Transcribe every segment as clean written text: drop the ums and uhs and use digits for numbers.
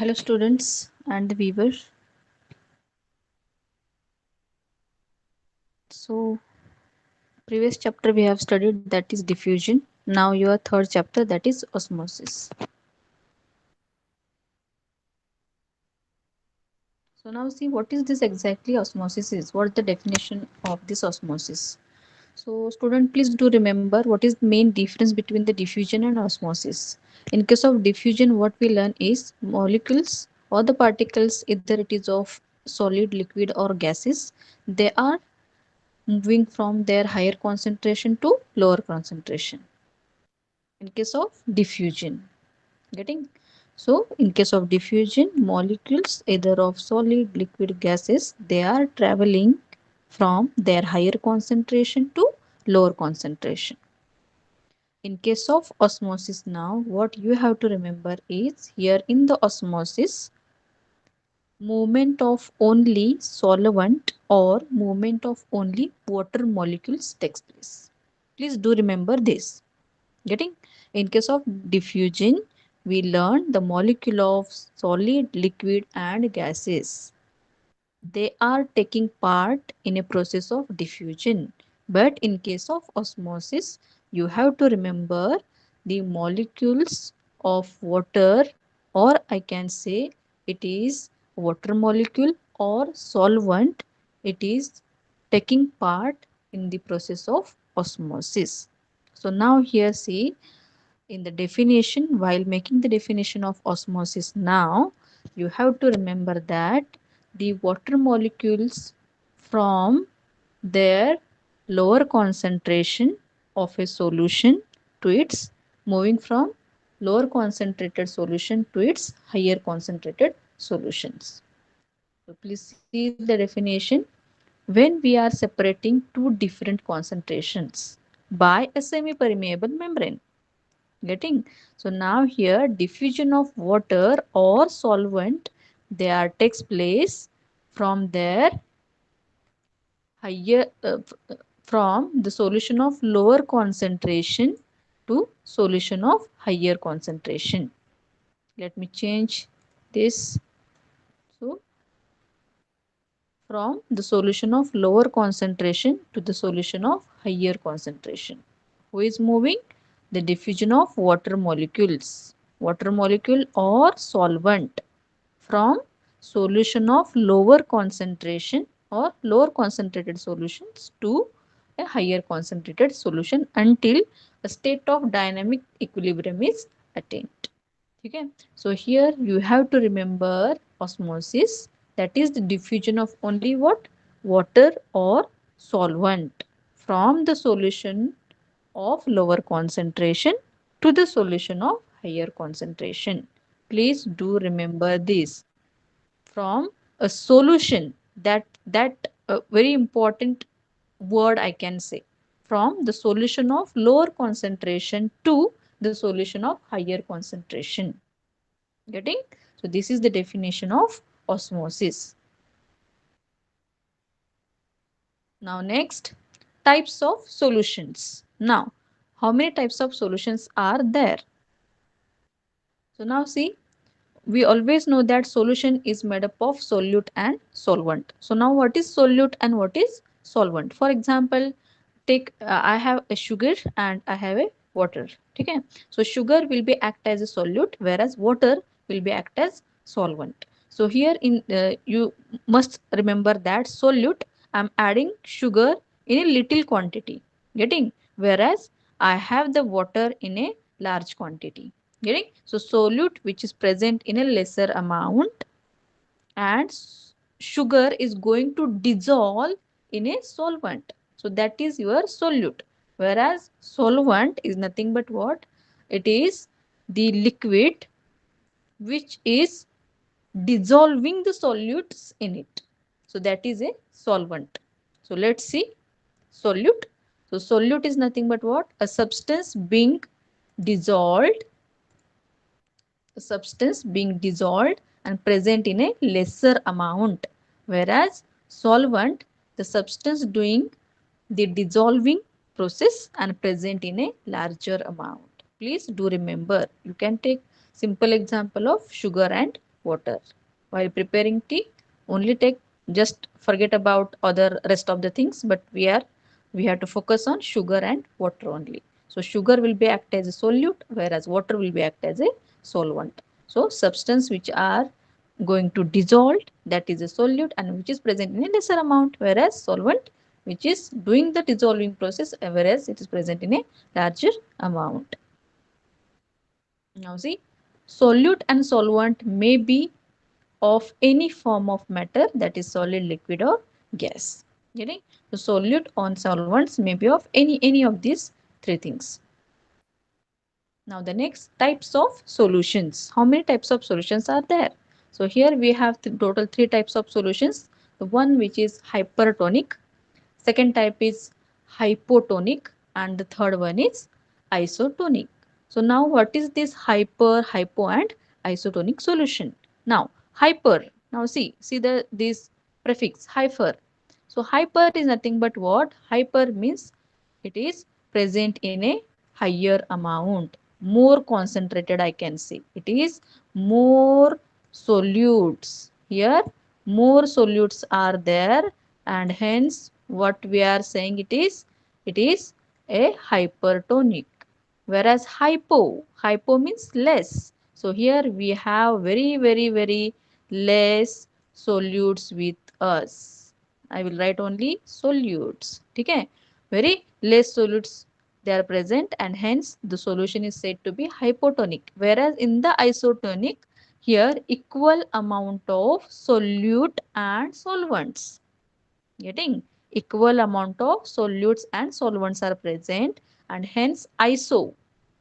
Hello students and the viewers. So previous chapter we have studied that is diffusion. Now your third chapter that is osmosis. So now see what is this exactly osmosis is. What is the definition of this osmosis? So student please do remember what is the main difference between the diffusion and osmosis. In case of diffusion what we learn is molecules or the particles, either it is of solid, liquid or gases, they are moving from their higher concentration to lower concentration in case of diffusion. Getting? So in case of diffusion, molecules either of solid, liquid, gases, they are traveling from their higher concentration to lower concentration. In case of osmosis, now what you have to remember is here in the osmosis, movement of only solvent or movement of only water molecules takes place. Please do remember this. Getting? In case of diffusion, we learn the molecule of solid, liquid and gases. They are taking part in a process of diffusion. But in case of osmosis, you have to remember the molecules of water, or I can say it is water molecule or solvent. It is taking part in the process of osmosis. So now here see in the definition, while making the definition of osmosis now, you have to remember that the water molecules from their lower concentration of a solution to its moving from lower concentrated solution to its higher concentrated solutions. So please see the definition. When we are separating two different concentrations by a semi-permeable membrane. Getting? So now here diffusion of water or solvent, they are takes place from their higher from the solution of lower concentration to solution of higher concentration. Let me change this. So from the solution of lower concentration to the solution of higher concentration. Who is moving? The diffusion of water molecule or solvent from solution of lower concentration or lower concentrated solutions to a higher concentrated solution until a state of dynamic equilibrium is attained. Okay, so here you have to remember osmosis, that is the diffusion of only what? Water or solvent from the solution of lower concentration to the solution of higher concentration. Please do remember this. From a solution, that very important word I can say, from the solution of lower concentration to the solution of higher concentration. Getting? So this is the definition of osmosis. Now next, types of solutions. Now, how many types of solutions are there? So now see, we always know that solution is made up of solute and solvent. So now what is solute and what is solvent? For example, take I have a sugar and I have a water. Okay, so sugar will be act as a solute whereas water will be act as solvent. So here in you must remember that solute I'm adding sugar in a little quantity. Getting? Whereas I have the water in a large quantity. Getting? So solute which is present in a lesser amount and sugar is going to dissolve in a solvent. So that is your solute. Whereas solvent is nothing but what? It is the liquid which is dissolving the solutes in it. So that is a solvent. So let's see solute. So solute is nothing but what? A substance being dissolved, and present in a lesser amount, whereas solvent, the substance doing the dissolving process and present in a larger amount. Please do remember, you can take simple example of sugar and water. While preparing tea, only take, just forget about other rest of the things, but we have to focus on sugar and water only. So sugar will be act as a solute, whereas water will be act as a solvent. So substance which are going to dissolve, that is a solute, and which is present in a lesser amount, whereas solvent which is doing the dissolving process, whereas it is present in a larger amount. Now see, solute and solvent may be of any form of matter, that is solid, liquid or gas. Getting? So solute on solvents may be of any of these three things. Now the next types of solutions. How many types of solutions are there? So here we have total three types of solutions. The one which is hypertonic, second type is hypotonic, and the third one is isotonic. So now what is this hyper, hypo and isotonic solution? Now hyper, now see this prefix hyper. So hyper is nothing but what? Hyper means it is present in a higher amount, more concentrated, I can say. It is more solutes. Here more solutes are there, and hence what we are saying, it is a hypertonic. Whereas hypo means less. So here we have very less solutes with us. I will write only solutes. Okay, very less solutes they are present, and hence the solution is said to be hypotonic. Whereas in the isotonic, here equal amount of solute and solvents. Getting? Equal amount of solutes and solvents are present, and hence iso,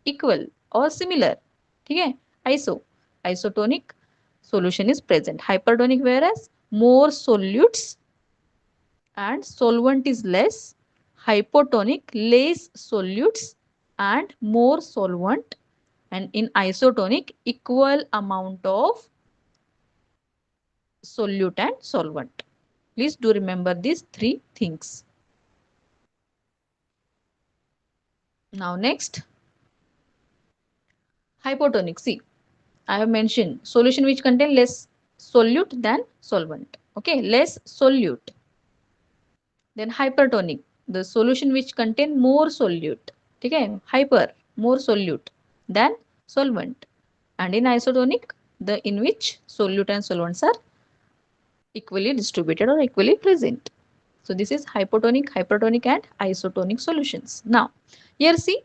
equal or similar. Okay? Isotonic solution is present. Hypertonic, whereas more solutes and solvent is less. Hypotonic, less solutes and more solvent. And in isotonic, equal amount of solute and solvent. Please do remember these three things. Now next, hypotonic. See, I have mentioned solution which contain less solute than solvent. Okay, less solute. Then hypertonic, the solution which contain more solute. Okay, hyper, more solute than solvent. And in isotonic, the in which solute and solvents are equally distributed or equally present. So this is hypotonic, hypertonic and isotonic solutions. Now, here see,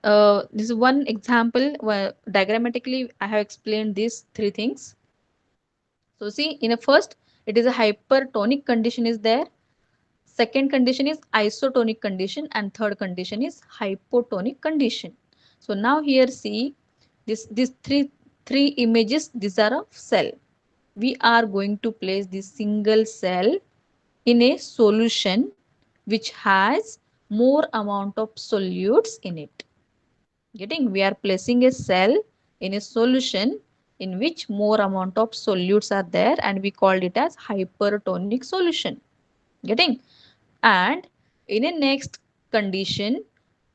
this is one example where diagrammatically I have explained these three things. So see, in a first, it is a hypertonic condition is there. Second condition is isotonic condition, and third condition is hypotonic condition. So now here see, this three images, these are of cell. We are going to place this single cell in a solution which has more amount of solutes in it. Getting? We are placing a cell in a solution in which more amount of solutes are there, and we called it as hypertonic solution. Getting? And in a next condition,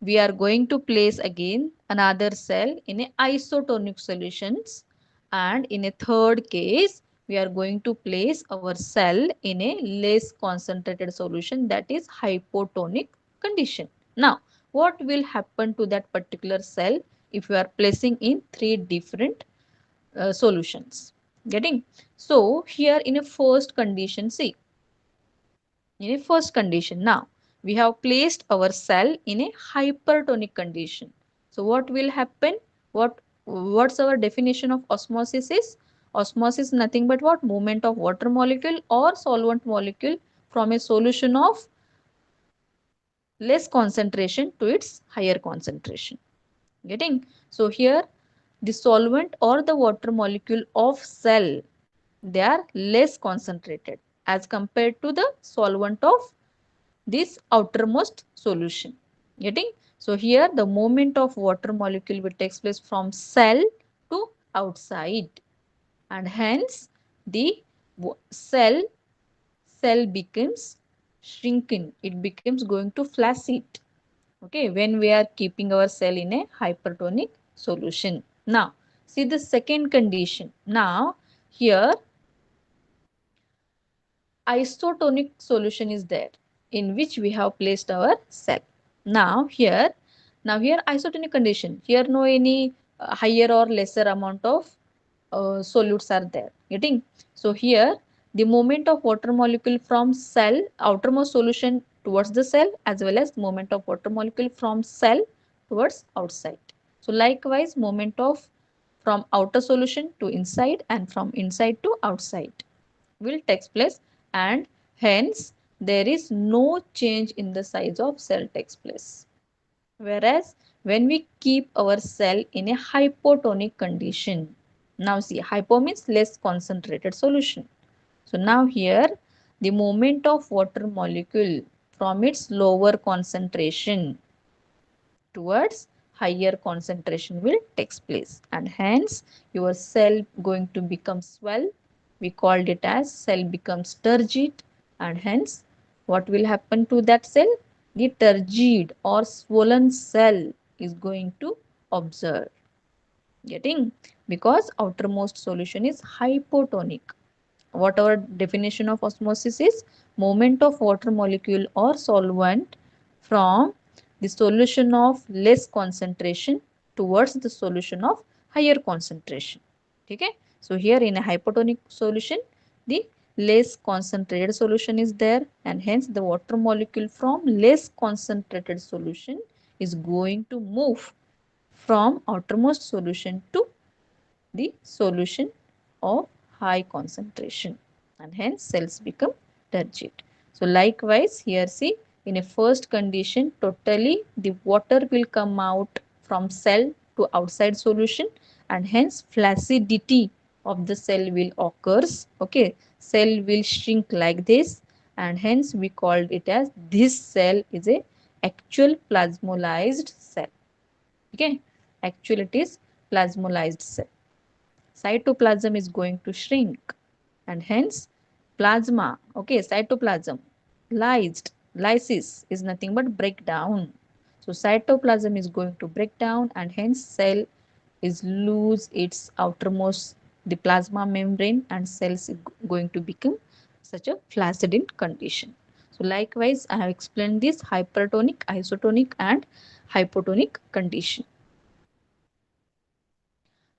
we are going to place again another cell in a isotonic solutions, and in a third case we are going to place our cell in a less concentrated solution, that is hypotonic condition. Now what will happen to that particular cell if we are placing in three different solutions? Getting? So here in a first condition, see, in a first condition, now we have placed our cell in a hypertonic condition. So what will happen? What's our definition of osmosis is? Osmosis is nothing but what? Movement of water molecule or solvent molecule from a solution of less concentration to its higher concentration. Getting? So here the solvent or the water molecule of cell, they are less concentrated as compared to the solvent of this outermost solution. Getting? So here the movement of water molecule will takes place from cell to outside, and hence the cell becomes shrinking. It becomes going to flaccid. Okay, when we are keeping our cell in a hypertonic solution. Now see the second condition. Now here isotonic solution is there in which we have placed our cell. Now here isotonic condition. Here no any higher or lesser amount of solutes are there. Getting? So here the movement of water molecule from cell outermost solution towards the cell as well as movement of water molecule from cell towards outside. So likewise movement of from outer solution to inside and from inside to outside will takes place, and hence there is no change in the size of cell takes place. Whereas when we keep our cell in a hypotonic condition, now see hypo means less concentrated solution. So now here the movement of water molecule from its lower concentration towards higher concentration will takes place, and hence your cell going to become swell. We called it as cell becomes turgid, and hence what will happen to that cell? The turgid or swollen cell is going to observe. Getting? Because outermost solution is hypotonic. What our definition of osmosis is? Movement of water molecule or solvent from the solution of less concentration towards the solution of higher concentration. Okay? So here in a hypotonic solution, the less concentrated solution is there, and hence the water molecule from less concentrated solution is going to move from outermost solution to the solution of high concentration, and hence cells become turgid. So likewise here see in a first condition totally the water will come out from cell to outside solution, and hence flaccidity of the cell will occurs. Okay, cell will shrink like this, and hence we called it as this cell is a actual plasmolized cell. Okay, actually it is plasmolized cell. Cytoplasm is going to shrink, and hence plasma, okay, cytoplasm lysis is nothing but breakdown. So cytoplasm is going to break down, and hence cell is lose its outermost the plasma membrane, and cells is going to become such a flaccid in condition. So likewise I have explained this hypertonic, isotonic and hypotonic condition.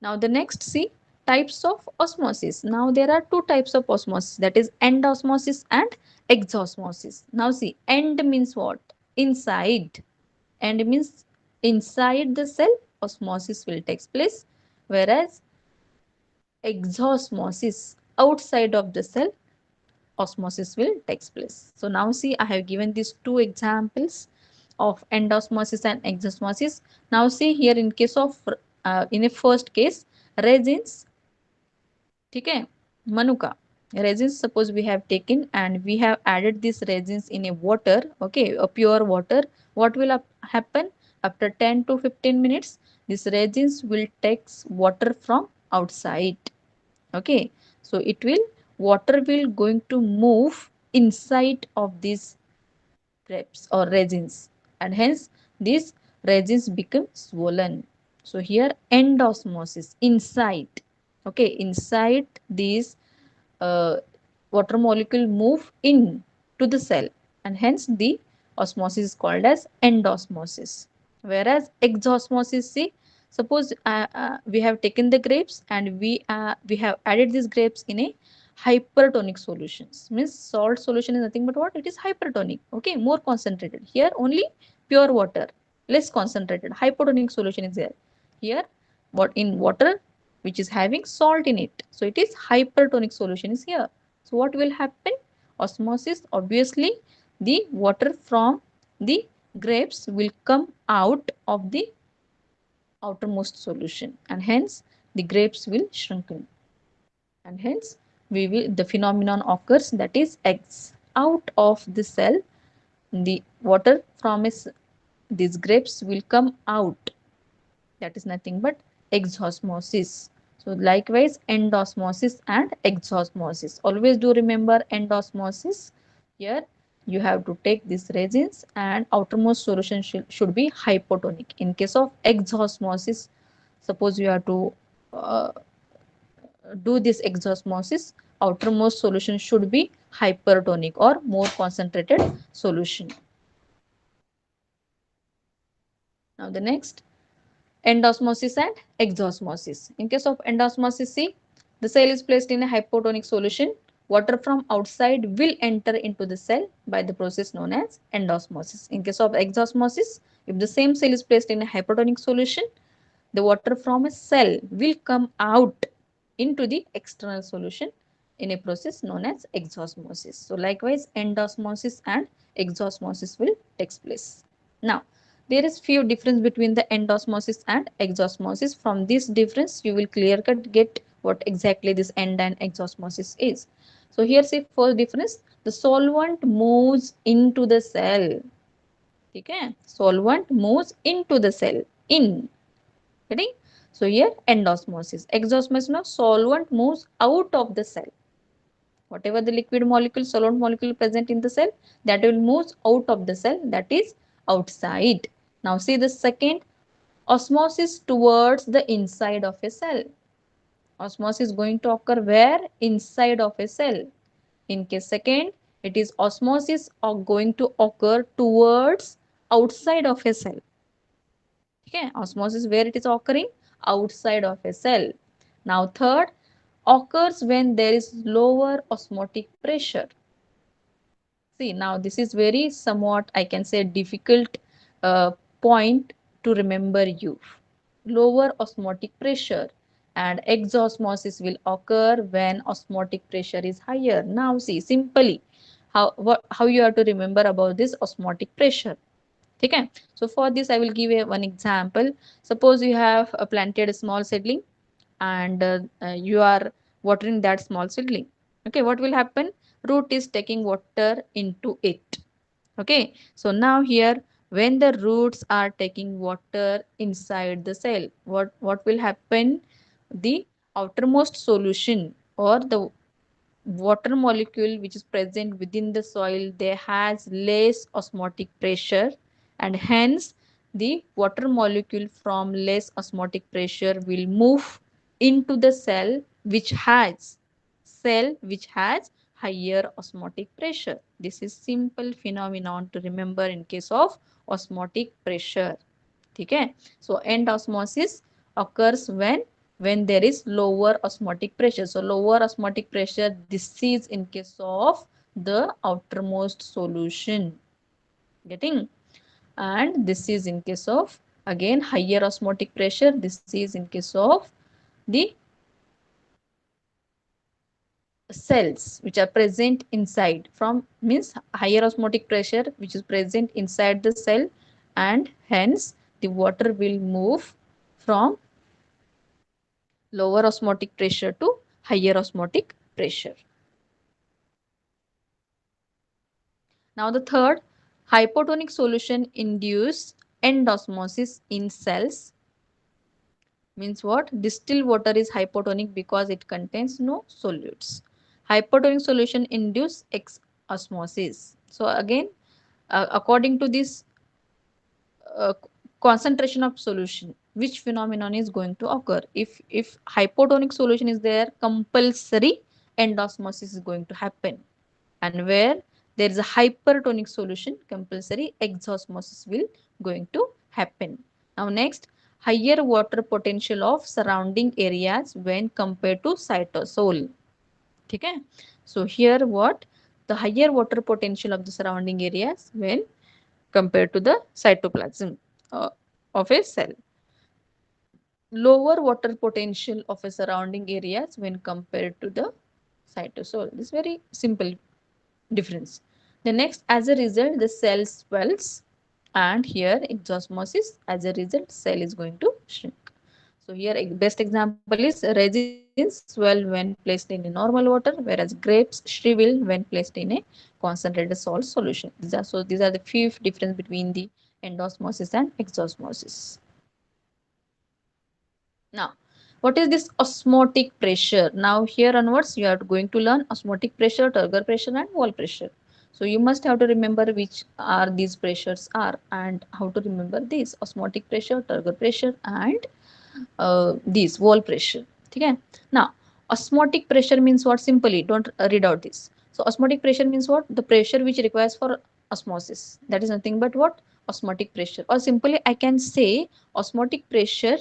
Now the next see types of osmosis. Now there are two types of osmosis, that is end osmosis and exosmosis. Now see end means what? Inside. End means inside the cell osmosis will take place, whereas exosmosis outside of the cell osmosis will take place. So now see I have given these two examples of endosmosis and exosmosis. Now see here in case of in a first case resins, ठीक है, manuka resins suppose we have taken and we have added these resins in a water, okay, a pure water. What will happen after 10 to 15 minutes? These resins will take water from outside. Okay, so it will water will going to move inside of these grapes or resins, and hence these resins become swollen. So here endosmosis inside, okay, inside these water molecule move in to the cell, and hence the osmosis is called as endosmosis. Whereas exosmosis, see, suppose we have taken the grapes and we have added these grapes in a hypertonic solutions, means salt solution is nothing but what? It is hypertonic, okay, more concentrated. Here only pure water, less concentrated. Hypotonic solution is there. Here what in water which is having salt in it, so it is hypertonic solution is here. So what will happen? Osmosis, obviously the water from the grapes will come out of the outermost solution, and hence the grapes will shrunken, and hence we will the phenomenon occurs, that is X out of the cell, the water from these grapes will come out, that is nothing but exosmosis. So likewise endosmosis and exosmosis, always do remember endosmosis. Here you have to take these resins and outermost solution should be hypotonic. In case of exosmosis, suppose you have to uh, do this exosmosis, outermost solution should be hypertonic or more concentrated solution. Now the next, endosmosis and exosmosis. In case of endosmosis, see, the cell is placed in a hypotonic solution. Water from outside will enter into the cell by the process known as endosmosis. In case of exosmosis, if the same cell is placed in a hypotonic solution, the water from a cell will come out into the external solution in a process known as exosmosis. So likewise, endosmosis and exosmosis will take place. Now, there is few difference between the endosmosis and exosmosis. From this difference, you will clear cut get what exactly this end and exosmosis is. So here see first difference, the solvent moves into the cell. Okay, solvent moves into the cell in. Ready? So here endosmosis. Exosmosis, no, solvent moves out of the cell. Whatever the liquid molecule, solvent molecule present in the cell, that will move out of the cell, that is outside. Now see the second, osmosis towards the inside of a cell. Osmosis is going to occur where? Inside of a cell. In case second, it is osmosis going to occur towards outside of a cell. Okay, osmosis where it is occurring? Outside of a cell. Now third, occurs when there is lower osmotic pressure. See, now this is very somewhat, I can say, difficult point to remember you. Lower osmotic pressure, and exosmosis will occur when osmotic pressure is higher. Now see, simply how you have to remember about this osmotic pressure. Okay, so for this I will give one example. Suppose you have planted a small seedling, and you are watering that small seedling. Okay, what will happen? Root is taking water into it. Okay, so now here, when the roots are taking water inside the cell, what will happen? The outermost solution or the water molecule which is present within the soil, they has less osmotic pressure, and hence the water molecule from less osmotic pressure will move into the cell which has higher osmotic pressure. This is simple phenomenon to remember in case of osmotic pressure. Okay, so end osmosis occurs when there is lower osmotic pressure. So lower osmotic pressure, this is in case of the outermost solution. Getting? And this is in case of again higher osmotic pressure. This is in case of the cells which are present inside, from means higher osmotic pressure which is present inside the cell, and hence the water will move from lower osmotic pressure to higher osmotic pressure. Now the third, hypotonic solution induce endosmosis in cells. Means what? Distilled water is hypotonic because it contains no solutes. Hypotonic solution induce osmosis. So again, according to this uh, concentration of solution, which phenomenon is going to occur? If hypotonic solution is there, compulsory endosmosis is going to happen, and where there is a hypertonic solution, compulsory exosmosis will going to happen. Now next, higher water potential of surrounding areas when compared to cytosol. Okay, so here what, the higher water potential of the surrounding areas when compared to the cytoplasm uh, of a cell. Lower water potential of a surrounding areas when compared to the cytosol. This is very simple difference. The next, as a result, the cell swells, and here exosmosis, as a result, cell is going to shrink. So here best example is resins swell when placed in a normal water, whereas grapes shrivel when placed in a concentrated salt solution. These are the few difference between the endosmosis and exosmosis. Now, what is this osmotic pressure? Now here onwards you are going to learn osmotic pressure, turgor pressure and wall pressure. So you must have to remember which are these pressures are, and how to remember these osmotic pressure, turgor pressure and this wall pressure. Okay. Now, Osmotic pressure means what? Simply, don't read out this. So osmotic pressure means what? The pressure which requires for osmosis. That is nothing but what? Osmotic pressure. Or simply I can say osmotic pressure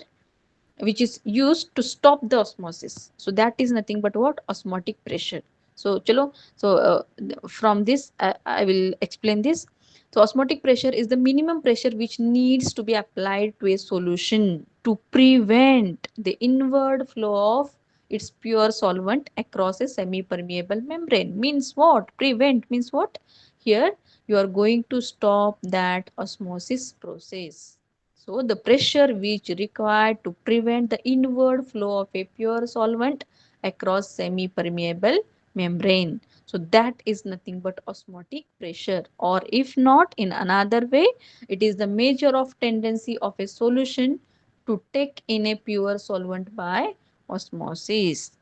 which is used to stop the osmosis. So that is nothing but what? Osmotic pressure. So chalo, so from this I will explain this. So osmotic pressure is the minimum pressure which needs to be applied to a solution to prevent the inward flow of its pure solvent across a semi-permeable membrane. Means what? Prevent means what? Here you are going to stop that osmosis process. So the pressure which required to prevent the inward flow of a pure solvent across semi-permeable membrane. So that is nothing but osmotic pressure, or if not in another way, it is the measure of tendency of a solution to take in a pure solvent by osmosis.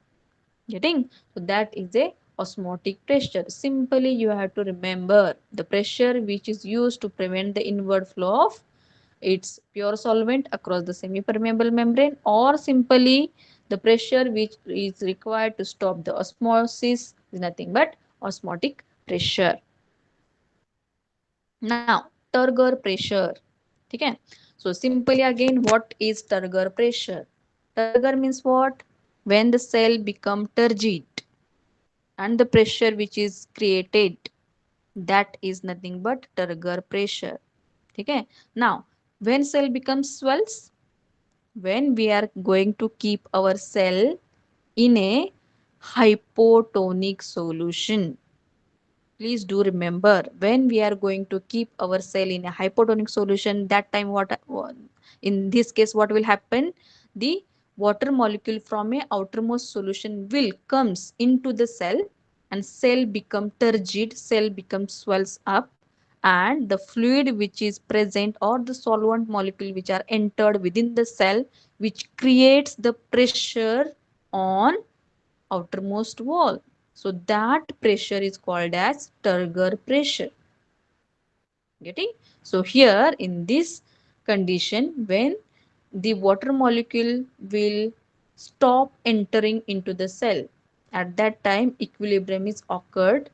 Getting? So that is a osmotic pressure. Simply you have to remember the pressure which is used to prevent the inward flow of its pure solvent across the semi-permeable membrane, or simply the pressure which is required to stop the osmosis is nothing but osmotic pressure. Now turgor pressure. Okay, so simply again, what is turgor pressure? Turgor means what? When the cell become turgid and the pressure which is created, that is nothing but turgor pressure. Okay, now when cell becomes swells, when we are going to keep our cell in a hypotonic solution. Please do remember, when we are going to keep our cell in a hypotonic solution, that time what, in this case what will happen? The water molecule from a outermost solution will comes into the cell, and cell become turgid, cell becomes swells up, and the fluid which is present or the solvent molecule which are entered within the cell, which creates the pressure on outermost wall. So that pressure is called as turgor pressure. Getting? So here in this condition, when the water molecule will stop entering into the cell, at that time equilibrium is occurred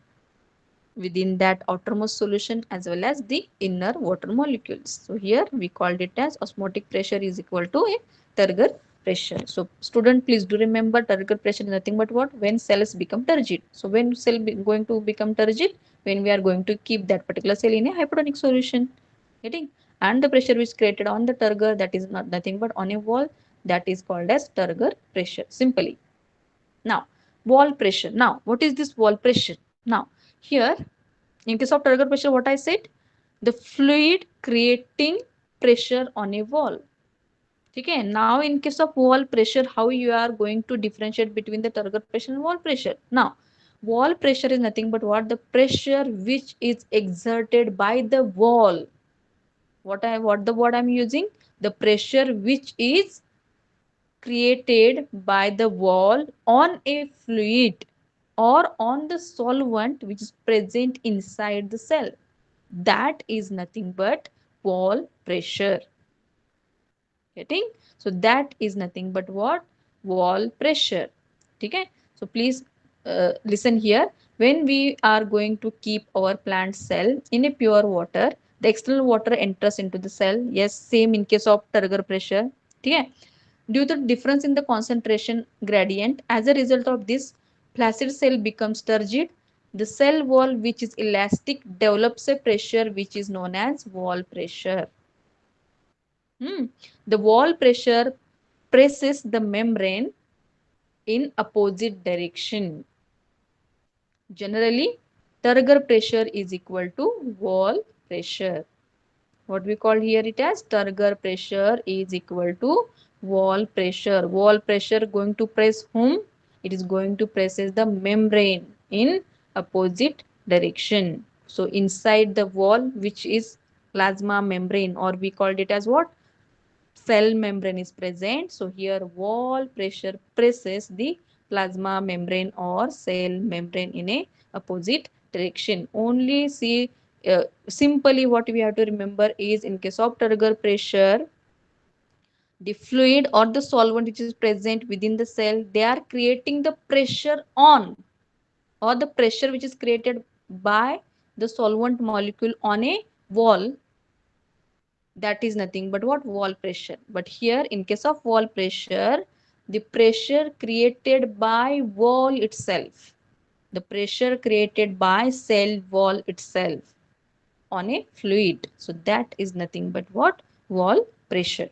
within that outermost solution as well as the inner water molecules. So here we called it as osmotic pressure is equal to a turgor pressure. So student, please do remember turgor pressure is nothing but what? When cells become turgid. So when cell going to become turgid? When we are going to keep that particular cell in a hypotonic solution. Getting? And the pressure which is created on the turgor, that is not nothing but on a wall, that is called as turgor pressure simply. Now wall pressure. Now what is this wall pressure? Now here in case of turgor pressure, what I said, the fluid creating pressure on a wall. Okay, now in case of wall pressure, how you are going to differentiate between the turgor pressure and wall pressure? Now, wall pressure is nothing but what? The pressure which is exerted by the wall. What the word I'm using? The pressure which is created by the wall on a fluid or on the solvent which is present inside the cell. That is nothing but wall pressure. Getting? So that is nothing but what? Wall pressure. Okay? So please listen here. When we are going to keep our plant cell in a pure water, the external water enters into the cell. Yes, same in case of turgor pressure. Okay? Due to difference in the concentration gradient, as a result of this, flaccid cell becomes turgid. The cell wall, which is elastic, develops a pressure which is known as wall pressure. The wall pressure presses the membrane in opposite direction. Generally, turgor pressure is equal to wall pressure. What we call here it as turgor pressure is equal to wall pressure. Wall pressure going to press whom? It is going to presses the membrane in opposite direction. So inside the wall, which is plasma membrane, or we called it as what? Cell membrane is present. So here wall pressure presses the plasma membrane or cell membrane in a opposite direction. Only see, simply what we have to remember is in case of turgor pressure, The fluid or the solvent which is present within the cell, they are creating the pressure on, or the pressure which is created by the solvent molecule on a wall, that is nothing but what, wall pressure. But here in case of wall pressure, the pressure created by wall itself, the pressure created by cell wall itself on a fluid, so that is nothing but what, wall pressure.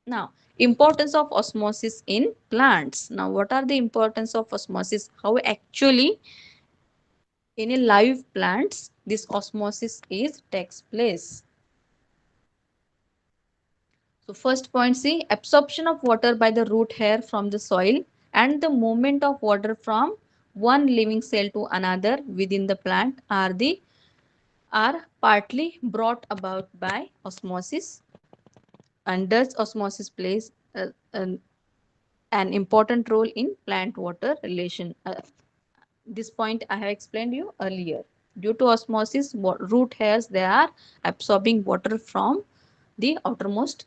Now, importance of osmosis in plants. Now, what are the importance of osmosis, how actually in a live plants this osmosis is takes place. So first point, see, absorption of water by the root hair from the soil and the movement of water from one living cell to another within the plant are partly brought about by osmosis. And thus osmosis plays an important role in plant water relation. This point I have explained you earlier. Due to osmosis, root hairs, they are absorbing water from the outermost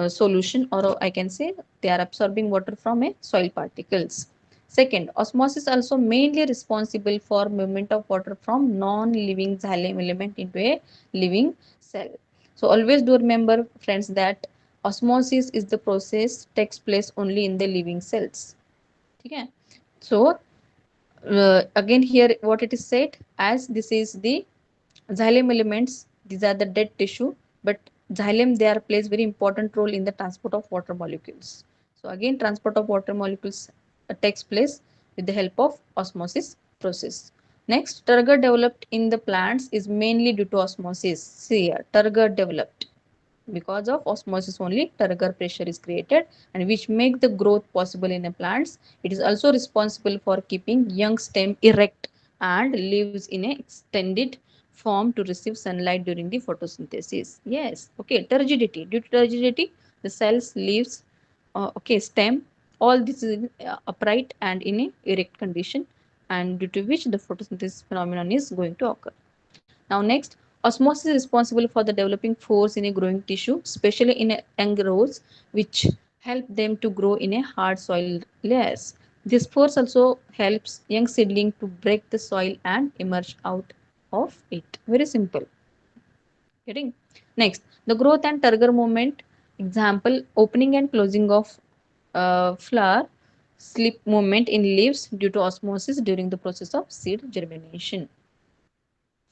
solution, or I can say they are absorbing water from a soil particles. Second, osmosis also mainly responsible for movement of water from non-living xylem element into a living cell. So always do remember friends that osmosis is the process takes place only in the living cells. Okay? So again here what it is said, as this is the xylem elements, these are the dead tissue, but xylem they are plays very important role in the transport of water molecules. So again transport of water molecules takes place with the help of osmosis process. Next, turgor developed in the plants is mainly due to osmosis. See here, turgor developed because of osmosis only, turgor pressure is created, and which make the growth possible in a plants. It is also responsible for keeping young stem erect and lives in a extended form to receive sunlight during the photosynthesis. Yes, okay, turgidity, due to turgidity the cells leaves, okay, stem, all this is upright and in a erect condition, and due to which the photosynthesis phenomenon is going to occur. Now next, osmosis is responsible for the developing force in a growing tissue, especially in young rows, which help them to grow in a hard soil layers. This force also helps young seedling to break the soil and emerge out of it. Very simple. Getting? Next, the growth and turgor movement. Example, opening and closing of flower, slip movement in leaves due to osmosis during the process of seed germination.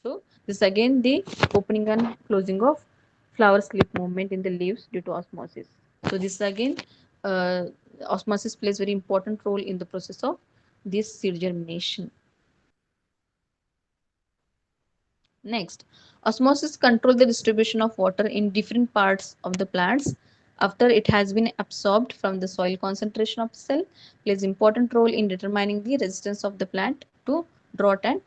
So this again the opening and closing of flower slip movement in the leaves due to osmosis. So this again uh, osmosis plays very important role in the process of this seed germination. Next, osmosis control the distribution of water in different parts of the plants after it has been absorbed from the soil. Concentration of cell plays important role in determining the resistance of the plant to drought and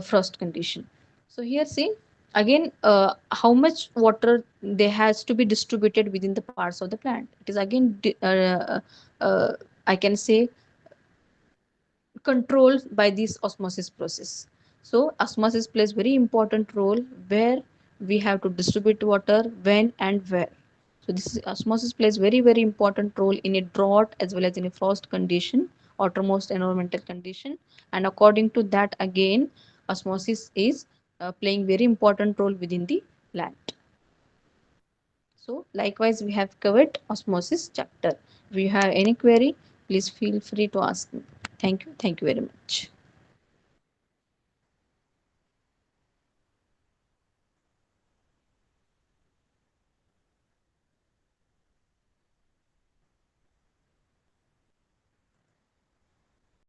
frost condition. So here see again how much water there has to be distributed within the parts of the plant. It is again uh, I can say controlled by this osmosis process. So osmosis plays very important role where we have to distribute water, when and where. So this osmosis plays very important role in a drought as well as in a frost condition, outermost environmental condition, and according to that again osmosis is playing very important role within the plant. So likewise we have covered osmosis chapter. If you have any query, please feel free to ask me. Thank you very much.